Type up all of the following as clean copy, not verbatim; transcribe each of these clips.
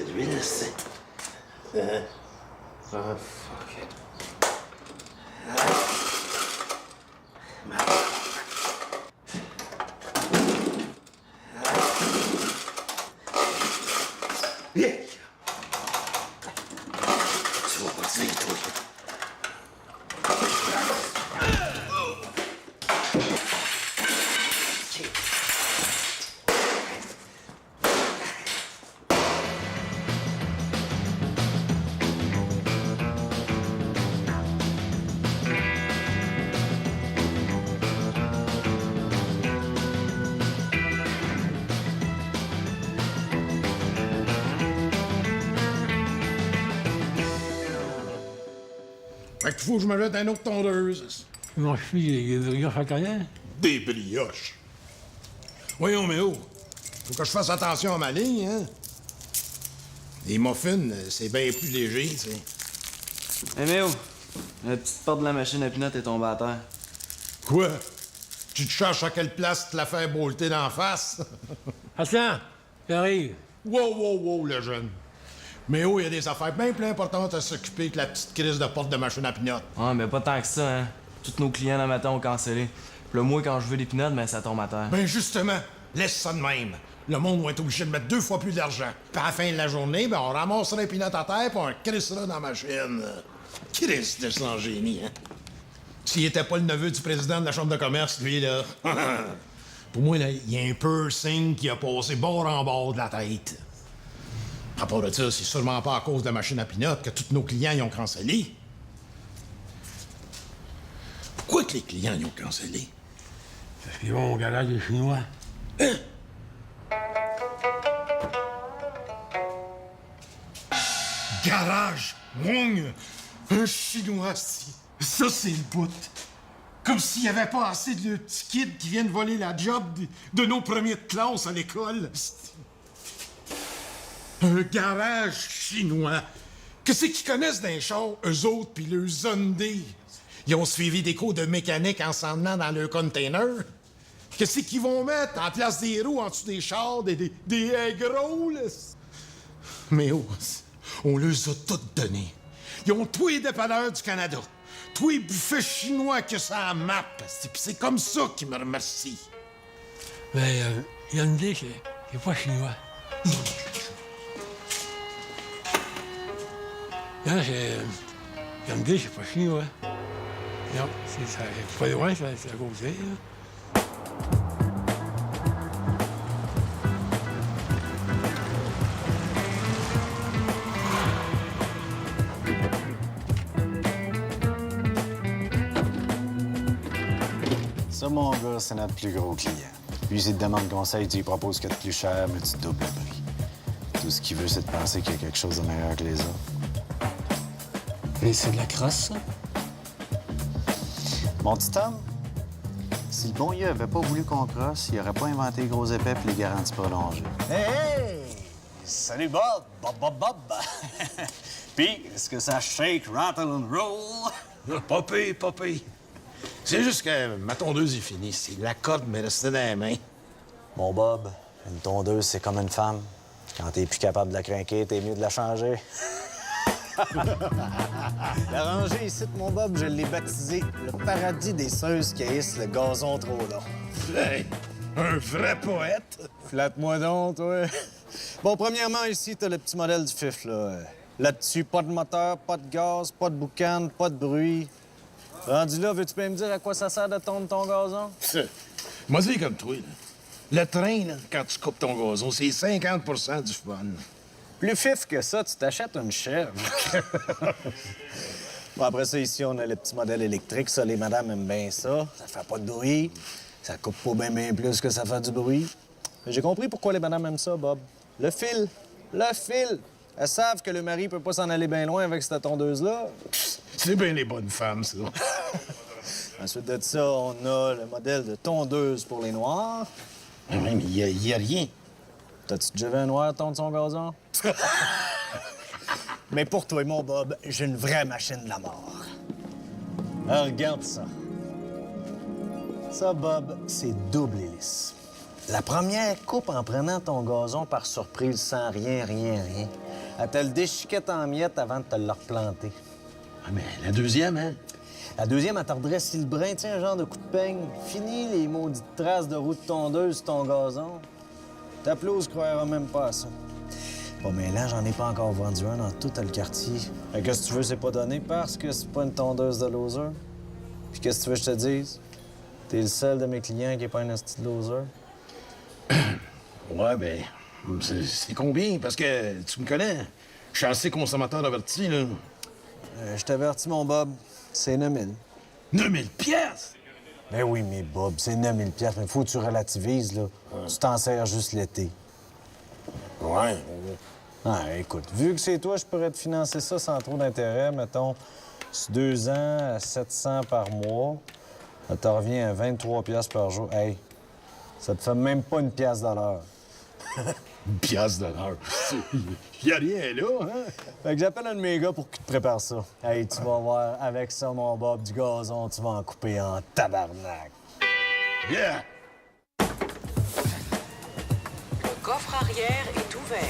de l'huile, c'est... Ah, fuck. Viens! Tu vas pas te dire, toi. Fait qu'il faut que je me jette un autre tondeuse. Mon fils, il est brioches à carrière. Des brioches. Voyons, mais oh, faut que je fasse attention à ma ligne, hein? Les muffins, c'est bien plus léger, tu sais. Hé, Méo, la petite porte de la machine à pinot est tombée à terre. Quoi? Tu te cherches à quelle place te la faire bolter d'en face? Attends, j'arrive. Wow, le jeune. Mais oh, il y a des affaires bien plus importantes à s'occuper que la petite crise de porte de machine à pinot. Ah, mais pas tant que ça, hein. Tous nos clients le matin ont cancellé. Puis là, moi, quand je veux des pinottes, ben ça tombe à terre. Ben justement, laisse ça de même. Le monde va être obligé de mettre 2 fois plus d'argent. Puis à la fin de la journée, ben on ramassera les pinottes à terre puis on crissera dans la machine. Chris de son génie, hein? S'il était pas le neveu du président de la Chambre de commerce, lui, là... Pour moi, là, il y a un piercing qui a passé bord en bord de la tête. À part de ça, c'est sûrement pas à cause de la machine à pinottes que tous nos clients y ont cancellé. Pourquoi que les clients y ont cancellé? Parce qu'ils vont au garage des Chinois. Hein? Garage, Wong, un Chinois, si. Ça, c'est le bout. Comme s'il n'y avait pas assez de petits kids qui viennent voler la job de nos premiers de classe à l'école. Un garage chinois. Qu'est-ce qu'ils connaissent d'un char, eux autres, puis leurs Hyundai? Ils ont suivi des cours de mécanique en s'en venant dans leur container. Qu'est-ce qu'ils vont mettre en place des roues en dessous des chars, des gros, là? Mais oh, on leur a toutes donné. Ils ont tous les dépanneurs du Canada, tous les buffets chinois que ça a map. Puis c'est comme ça qu'ils me remercient. Ben, Hyundai, c'est pas chinois. Non, c'est... Hyundai, c'est pas chinois. Non, c'est pas loin, c'est à côté, là. Ça, mon gars, c'est notre plus gros client. Lui, s'il te demande conseil, tu lui proposes ce qu'il y a de plus cher, mais tu doubles le prix. Tout ce qu'il veut, c'est de penser qu'il y a quelque chose de meilleur que les autres. Et c'est de la crosse, ça? Mon petit Tom, si le bon Dieu avait pas voulu qu'on crosse, il aurait pas inventé les gros épais et les garanties prolongées. Hey! Salut Bob! Bob! Puis, est-ce que ça shake, rattle and roll? Pas pire. C'est juste que ma tondeuse est finie. C'est la corde m'est restée dans les mains. Mon Bob, une tondeuse, c'est comme une femme. Quand t'es plus capable de la craquer, t'es mieux de la changer. La rangée ici, mon Bob, je l'ai baptisé le paradis des seuses qui haïssent le gazon trop long. Hey, un vrai poète. Flatte-moi donc, toi. Bon, premièrement, ici, t'as le petit modèle du FIF, là. Là-dessus, pas de moteur, pas de gaz, pas de boucan, pas de bruit. Rendu là, veux-tu bien me dire à quoi ça sert de tondre ton gazon? Moi, c'est comme toi, là. Le train, là, quand tu coupes ton gazon, c'est 50 du fun. Plus fif que ça, tu t'achètes une chèvre. Bon, après ça, ici, on a le petit modèle électrique. Ça, les madames aiment bien ça. Ça fait pas de bruit. Ça coupe pas bien plus que ça fait du bruit. Mais j'ai compris pourquoi les madames aiment ça, Bob. Le fil. Le fil. Elles savent que le mari peut pas s'en aller bien loin avec cette tondeuse-là. C'est bien les bonnes femmes, ça. Ensuite de ça, on a le modèle de tondeuse pour les noirs. Mais il y a rien. T'as-tu déjà vu un noir tondre son gazon? Mais pour toi, mon Bob, j'ai une vraie machine de la mort. Alors, regarde ça. Ça, Bob, c'est double hélice. La première coupe en prenant ton gazon par surprise sans rien. Elle te le déchiquette en miettes avant de te le replanter. Ah, mais la deuxième, hein? La deuxième, elle te redresse le brin, tiens, un genre de coup de peigne. Fini les maudites traces de roue de tondeuse sur ton gazon. T'applauses, croiras même pas à ça. Bon, mais là, j'en ai pas encore vendu un dans tout le quartier. Fait que si tu veux, c'est pas donné parce que c'est pas une tondeuse de loser. Puis qu'est-ce que tu veux que je te dise? T'es le seul de mes clients qui est pas un esti de loser. Ouais, ben, c'est combien? Parce que tu me connais. Je suis assez consommateur averti, là. Je t'avertis, mon Bob, c'est 9 000. 9000 pièces! Ben oui, mais Bob, c'est 9 000 piastres, mais faut que tu relativises, là. Tu t'en sers juste l'été. Ouais. Ah, écoute, vu que c'est toi, je pourrais te financer ça sans trop d'intérêt. Mettons, sur 2 ans, à 700 par mois, ça te revient à 23 piastres par jour. Hey, ça te fait même pas une pièce de l'heure. Une pièce de l'heure. Y a rien là, hein? Fait que j'appelle un de mes gars pour qu'il te prépare ça. Hey, tu vas voir, avec ça, mon Bob, du gazon, tu vas en couper en tabarnak. Yeah! Le coffre arrière est ouvert.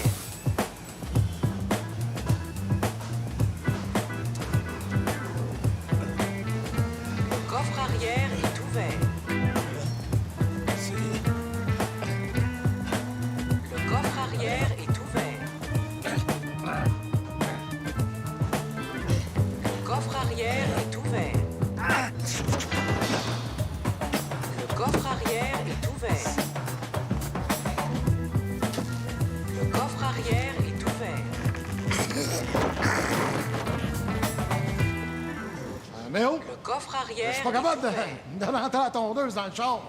Le coffre arrière est ouvert. Le coffre arrière est ouvert. Le coffre arrière est ouvert. Le coffre arrière est ouvert. Le coffre arrière est ouvert. Mais oh! Le coffre arrière Je suis pas capable est ouvert. de rentrer la tondeuse dans le char.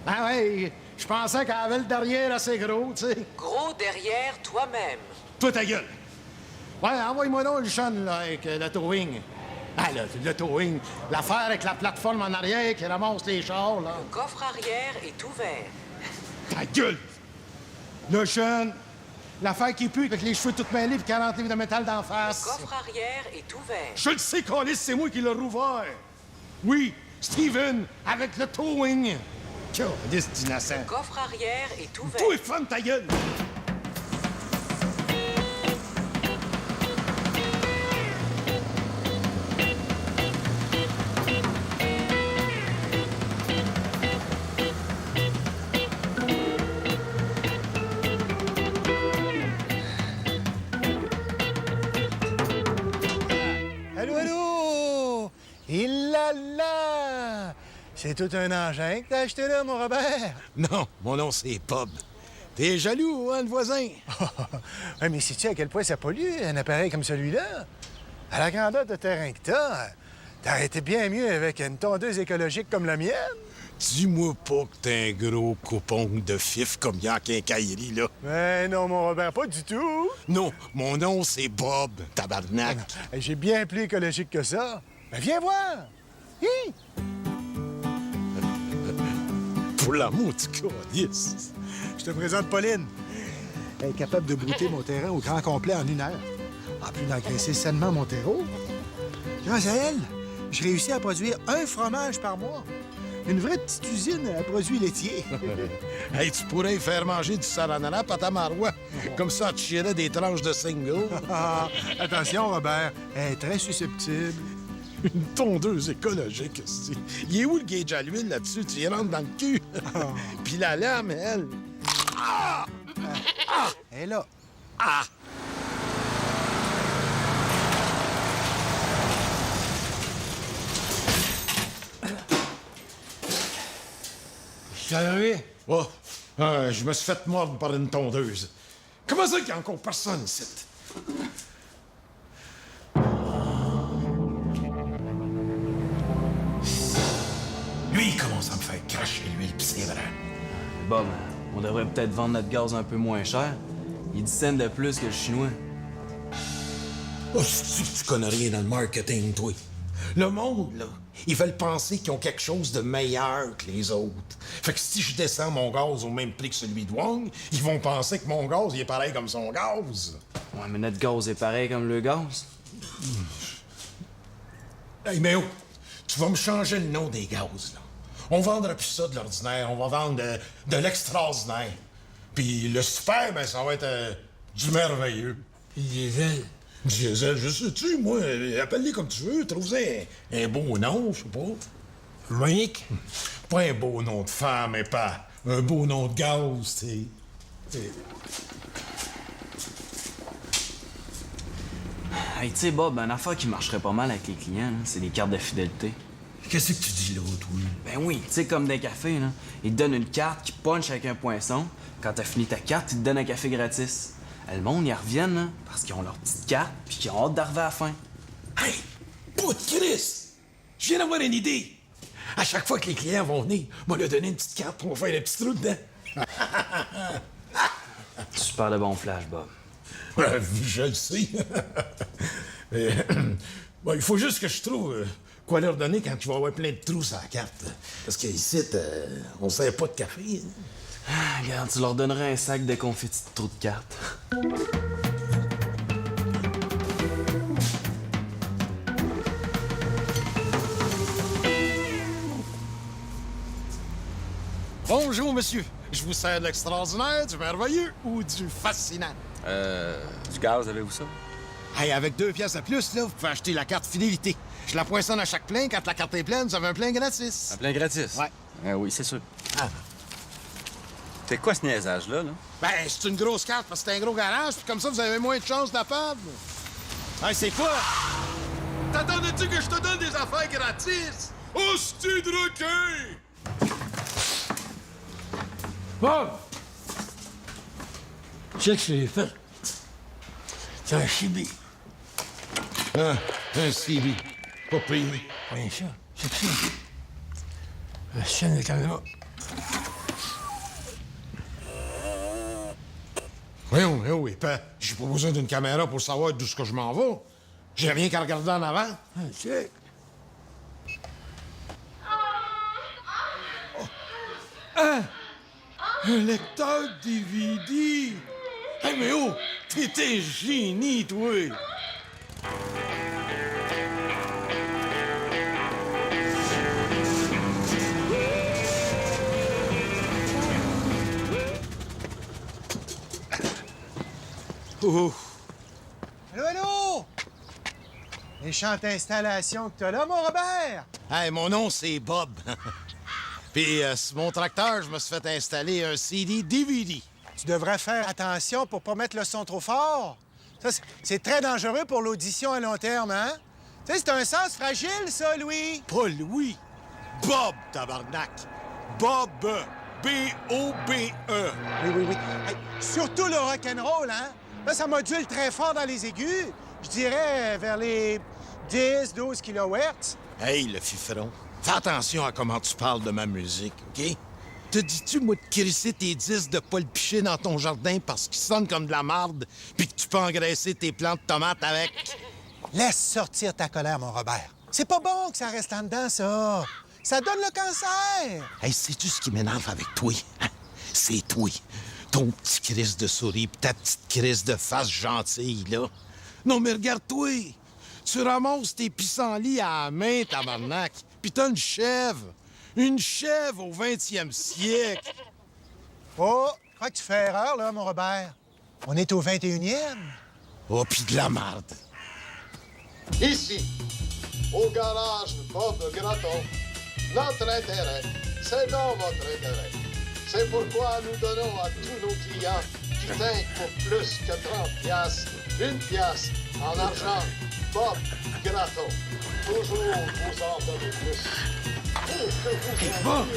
Ah ouais, je pensais qu'elle avait le derrière assez gros, tu sais. Gros derrière toi-même. Toi, ta gueule. Ouais, envoie-moi donc le chun, là, avec le towing. Ah, le towing. L'affaire avec la plateforme en arrière qui ramasse les chars, là. Le coffre arrière est ouvert. Ta gueule! Le chun. L'affaire qui pue avec les cheveux tout mêlés et 40 livres de métal d'en Le face. coffre arrière est ouvert. Je le sais, Calis, c'est moi qui l'ai rouvert. Oui, Steven, avec le towing. Calis d'innocent. Le coffre arrière est ouvert. Toi, femme, ta gueule! Allô, allô! Il là là! C'est tout un engin que t'as acheté là, mon Robert? Non, mon nom, c'est Bob. T'es jaloux, hein, le voisin? Ouais, mais sais-tu à quel point ça pollue, un appareil comme celui-là? À la grandeur de terrain que t'aurais été bien mieux avec une tondeuse écologique comme la mienne. Dis-moi pas que t'es un gros coupon de fif comme il y a en quincaillerie, là. Ben non, mon Robert, pas du tout. Non, mon nom, c'est Bob, tabarnak. J'ai bien plus écologique que ça. Ben viens voir! Hi! Pour l'amour du calice. Je te présente Pauline. Elle est capable de brouter mon terrain au grand complet en 1 heure. En plus d'engraisser sainement mon terreau. Grâce à elle, je réussis à produire 1 fromage par mois. Une vraie petite usine à produits laitiers. Hey, tu pourrais faire manger du saranara à ta marois. Comme ça, tu chierais des tranches de single. Ah, attention, Robert, elle est très susceptible. Une tondeuse écologique, aussi. Il est où le gauge à l'huile là-dessus? Tu y rentres dans le cul. Puis la lame, elle. Elle est là. Ah! C'est arrivé? Oh, je me suis fait mordre par une tondeuse. Comment ça qu'il y a encore personne ici? Lui, il commence à me faire cracher l'huile, pis c'est vrai. Bob, on devrait peut-être vendre notre gaz un peu moins cher. Il est 10 cents de plus que le chinois. Oh, c'est que tu connais rien dans le marketing, toi. Le monde, là, ils veulent penser qu'ils ont quelque chose de meilleur que les autres. Fait que si je descends mon gaz au même prix que celui de Wong, ils vont penser que mon gaz, il est pareil comme son gaz. Ouais, mais notre gaz est pareil comme le gaz. Hey, mais oh, tu vas me changer le nom des gaz, là. On vendra plus ça de l'ordinaire, on va vendre de l'extraordinaire. Puis le super, ben ça va être du merveilleux. Puis diesel. Diesel, je sais-tu, moi, appelle-les comme tu veux, trouve-en un beau nom, je sais pas. Monique. Pas un beau nom de femme, mais pas un beau nom de gaz, tu sais. Hey, tu sais, Bob, une affaire qui marcherait pas mal avec les clients, là, c'est les cartes de fidélité. Qu'est-ce que tu dis là, toi? Ben oui, tu sais, comme des cafés, là. Ils te donnent une carte qui punch avec un poinçon. Quand t'as fini ta carte, ils te donnent un café gratis. Le monde, ils reviennent, là, parce qu'ils ont leur petite carte, puis qu'ils ont hâte d'arriver à la fin. Hey! Pas de Chris! Je viens d'avoir une idée! À chaque fois que les clients vont venir, moi leur donner une petite carte pour faire un petit trou dedans. Super de bon flash, Bob. Ouais, je le sais. Mais, bon, il faut juste que je trouve quoi leur donner quand tu vas avoir plein de trous sur la carte. Parce qu'ici, on ne sert pas de café. Regarde, tu leur donnerais un sac de confettis de trous de cartes. Bonjour, monsieur. Je vous sers de l'extraordinaire, du merveilleux ou du fascinant? Du gaz, avez-vous ça? Hey, avec 2 pièces de plus, là, vous pouvez acheter la carte fidélité. Je la poinçonne à chaque plein. Quand la carte est pleine, vous avez un plein gratis. Un plein gratis? Ouais. Oui, c'est sûr. Ah. C'est quoi ce niaisage-là, là? Ben, c'est une grosse carte parce que c'est un gros garage, puis comme ça, vous avez moins de chances de la perdre. Hey, c'est quoi? T'attendais-tu que je te donne des affaires gratis? Hostie de requin! Bob! Check ce que j'ai fait. C'est un chibi. Un CB. Pas payé. Rien ça. C'est ça. La chaîne de caméra. Oui, j'ai pas besoin d'une caméra pour savoir d'où ce que je m'en vais. J'ai rien qu'à regarder en avant. Ah, check. Un lecteur DVD! Hey, mais oh! T'es un génie, toi! Oh! Allô, allô? Méchante installation que t'as là, mon Robert! Hey, mon nom, c'est Bob. Puis, sur mon tracteur, je me suis fait installer un CD-DVD. Tu devrais faire attention pour pas mettre le son trop fort. Ça, c'est très dangereux pour l'audition à long terme, hein? Tu sais, c'est un sens fragile, ça, Louis. Pas Louis. Bob, tabarnak. Bob. B-O-B-E. Oui. Hey, surtout le rock'n'roll, hein? Là, ça module très fort dans les aigus. Je dirais vers les 10, 12 kHz. Hey, le fiferon. Fais attention à comment tu parles de ma musique, OK? Te dis-tu, moi, de crisser tes disques de Paul Piché dans ton jardin parce qu'ils sonnent comme de la marde, puis que tu peux engraisser tes plants de tomates avec? Laisse sortir ta colère, mon Robert. C'est pas bon que ça reste en dedans, ça. Ça donne le cancer. Hey, sais-tu ce qui m'énerve avec toi? Hein? C'est toi. Ton petit crise de souris pis ta petite crise de face gentille, là. Non, mais regarde-toi. Tu ramasses tes pissenlits à la main, tabarnak. Pis t'as une chèvre. Une chèvre au 20e siècle. Oh, je crois que tu fais erreur, là, mon Robert. On est au 21e. Oh, pis de la marde. Ici, au garage Bob Gratton, notre intérêt, c'est dans votre intérêt. C'est pourquoi nous donnons à tous nos clients qui tinquent pour plus que 30 piastres, 1 piastre en argent Bob Gratton. Toujours vous en donner plus. Bob!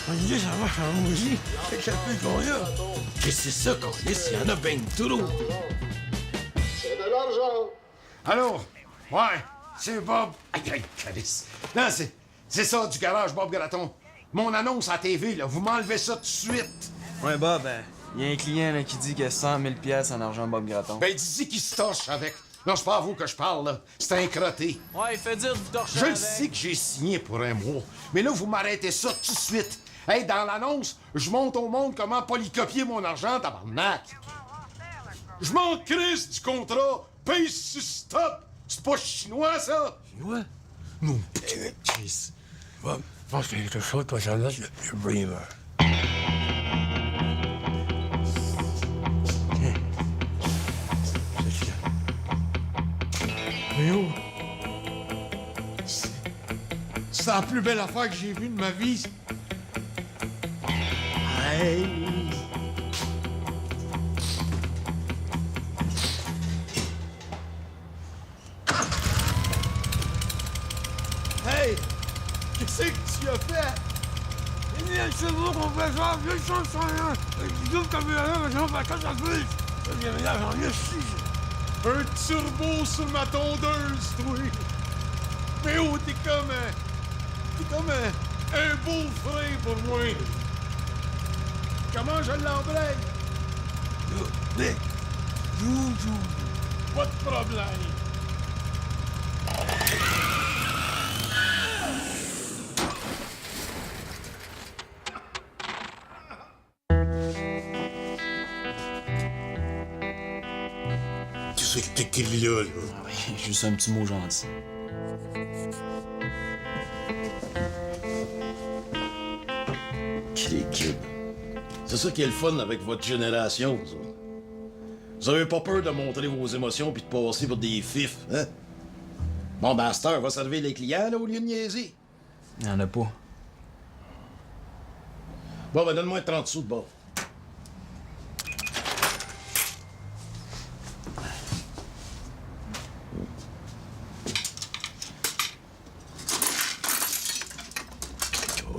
On dit ça va changer. C'est ça fait combien? Qu'est-ce que c'est ça, Colis? Il y en a ben trop. C'est de l'argent. Allô? Ouais, c'est Bob. Aïe, Colis. Non, c'est ça, du garage Bob Gratton. Mon annonce à TV, là, vous m'enlevez ça tout de suite. Ouais, Bob, il y a un client là, qui dit qu'il y a 100 000 piastres en argent Bob Gratton. Ben, dis-y qu'il se torche avec. Non, c'est pas à vous que je parle, là. C'est un crotté. Ouais, il fait dire du torchon Je le avec. sais que j'ai signé pour un mois, mais là, vous m'arrêtez ça tout de suite. Hey, dans l'annonce, je montre au monde comment polycopier mon argent, tabarnak. Je m'en crisse du contrat. Paye sur stop. C'est pas chinois, ça. Chinois? Mon petit Chris. Bob, je pense que quelque chose, toi, ça laisse le Bremer. Tiens. C'est ça. Léo, c'est la plus belle affaire que j'ai vue de ma vie. Hey! Hey! Qu'est-ce que tu as fait? Il y a un chevaux qu'on fait ça, je change rien. Je dis comme il y a un, j'en fais quand ça fait. Il y a là, j'en ai six. Un turbo sur ma tondeuse, toi! Mais oh, t'es comme un beau frère pour moi! Comment je l'embraye? Mais, joujou. Pas de problème! Qu'est-ce que t'écris là? Oui, juste un petit mot gentil. Qui les kids. C'est ça qui est le fun avec votre génération, ça. Vous avez pas peur de montrer vos émotions puis de passer pour des fifs, hein? Bon, ben, à cette heure, va servir les clients, là, au lieu de niaiser. Il y en a pas. Bon, ben, donne-moi 30 sous de bord.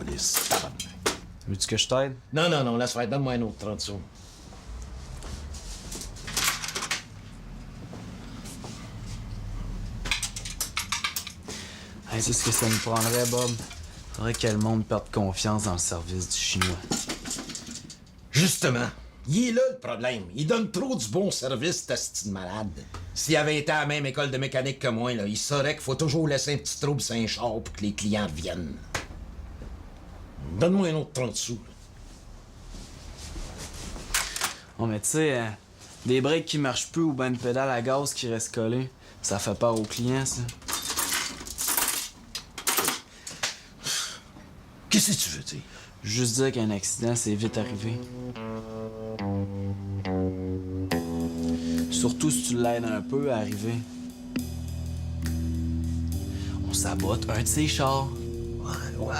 Câlisse, tabarnak. Veux-tu que je t'aide? Non, non, non, laisse faire. Donne-moi un autre 30 sous. Hey, c'est ce que ça nous prendrait, Bob. Faudrait que le monde perde confiance dans le service du Chinois. Justement. Il est là, le problème. Il donne trop du bon service, ta style malade. S'il avait été à la même école de mécanique que moi, là, il saurait qu'il faut toujours laisser un petit trouble Saint-Char pour que les clients reviennent. Donne-moi un autre 30 sous. Là. Oh, mais tu sais, des breaks qui marchent plus ou ben une pédale à gaz qui reste collée, ça fait peur aux clients, ça. Qu'est-ce que tu veux dire? Juste dire qu'un accident, c'est vite arrivé. Surtout si tu l'aides un peu à arriver. On sabote un de ses chars. Ouais.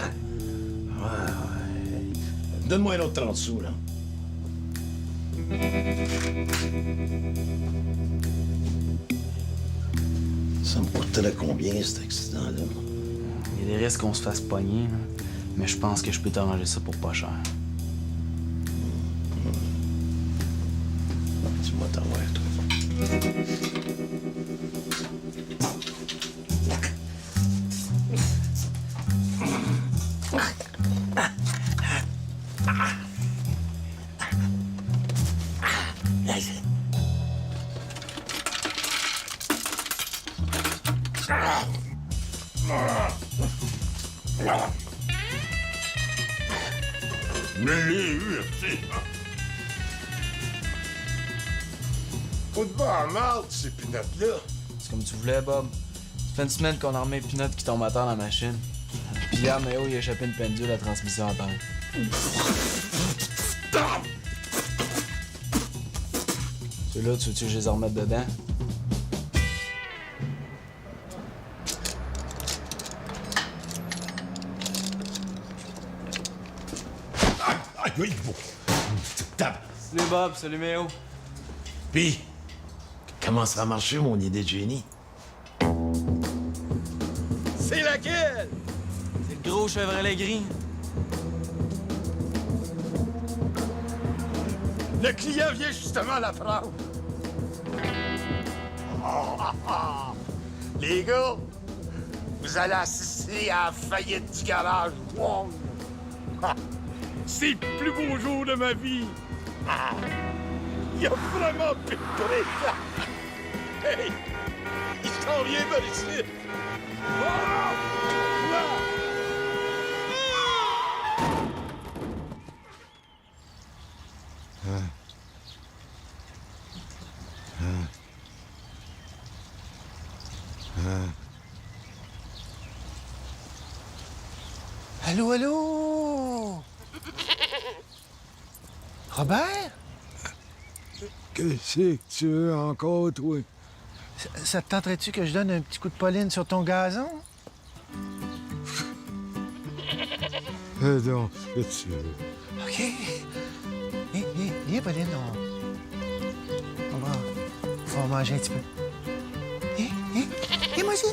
Donne-moi un autre 30 sous, là. Ça me coûterait combien, cet accident-là? Il y a des risques qu'on se fasse pogner, là. Mais je pense que je peux t'arranger ça pour pas cher. Tu m'as t'envoyer, toi. Faut de bas en marde, ces pinottes-là. C'est comme tu voulais, Bob. Ça fait une semaine qu'on a remis les pinottes qui tombent à terre dans la machine. Puis hier, Méo, il a échappé une pendule à transmission à terre. Ceux-là, tu veux-tu que je les remette dedans? Aïe, oui, bon. Tape. Salut, Bob. Salut, Méo. Puis, comment ça a marché, mon idée de génie? C'est laquelle? C'est le gros Chevrolet gris. Le client vient justement la prendre. Les gars, vous allez assister à la faillite du garage Wong. C'est le plus beau jour de ma vie. Il y a vraiment plus de break. Hey, il s'en vient par ici. Allô, allô? Robert? Qu'est-ce que tu veux encore, toi? Ça te tenterait-tu que je donne un petit coup de Pauline sur ton gazon? Non, là-dessus. OK. Viens, Pauline, on va manger un petit peu. Viens, moi aussi.